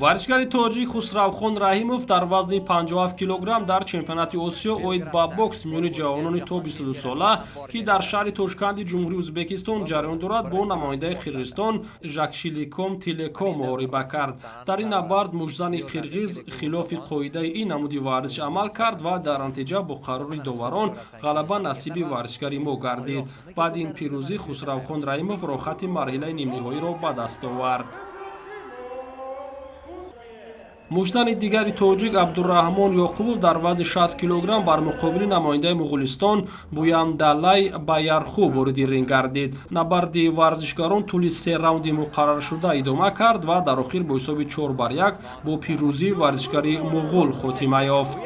ورزشکار تاجیک خسروخان رحیمов در وزن 57 کیلوگرم در چمپیونات آسیا اوید با بوکس میون جوانان تا 22 ساله که در شهر توشکند جمهوری ازبکستان جریان دارد با نماینده قرقیزستان ژاکشیلیکوم تیلکوم مبارزه کرد. در این نبرد مجزن قرقیز خلاف قاعده این نمودی ورزش عمل کرد و در نتیجه با قرار داوران غلبه نصیب ورزشکار ما گردید. بعد این پیروزی خسروخان رحیمов راحت مرحله نیم نهایی را به دست آورد. مجزن دیگری تاجیک عبدالرحمان یعقوبов در وزن 60 کیلوگرم بر مقابل نماینده مغولستان بویندالای баярху وارد رینگ گردید. نبرد ورزشکاران طول 3 راوند مقرر شده ادامه کرد و در آخر با حساب 4-1 با پیروزی ورزشکاری مغول خاتمه یافت.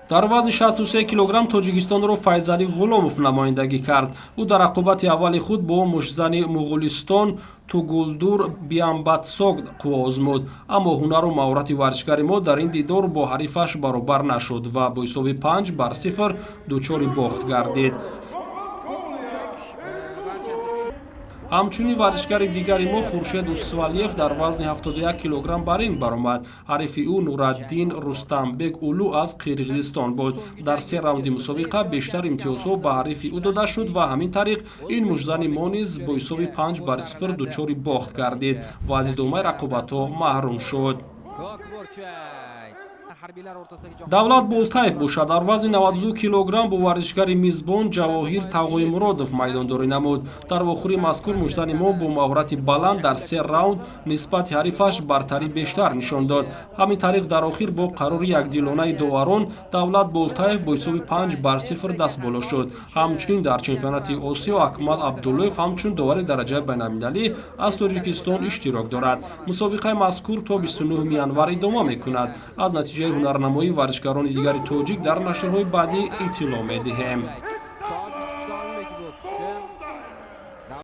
در وزن 63 کیلوگرم تاجیکستانро فیضعلی غلامов نمایندگی کرد. او در رقابت اول خود با مشزن مغولستان توگولدور بیامباتسوگ قوا آزمود، اما هنر و مهارت ورزشکار ما در این دیدار با حریفش برابر نشد و با حساب 5-0 دچار باخت گردید. همچنین ورزشکار دیگری ما خورشید اسفالیف در وزن 71 کیلوگرم بر رینگ برآمد. حریف او نورالدین رستمبек اولو از قرقیزستان بود. در 3 راوند مسابقه بیشتر امتیازها به حریف او داده شد و همین طریق این مجزن ما نیز با حساب 5-0 دچار باخت گردید و از ادامه رقابت‌ها محروم شد. давлат болтаев бошад дар вазни 92 килограм бо варзишгари мизбон ҷавоҳир тағоимуродов майдондорӣ намуд. дар охири мазкур мужзани мо бо маҳорати баланд дар 3 раунд нисбати ҳарифаш бартарӣ бештар нишон дод. ҳамин тариқ дар охир бо қарори якдилонаи доварон давлат болтаев бо ҳисоби 5-0 дастболо шуд. ҳамчунин дар чемпионати осиё акмал абдуллоев ҳамчун довари дараҷаи байналмилалӣ аз тоҷикистон иштирок дорад. мусобиқаи мазкур то 29 январ идома мекунад. аз натиҷаи ҳунарнамоии ورزشکاران دیگر تاجیک در نشرهای بعدی اطلاع می‌دهیم.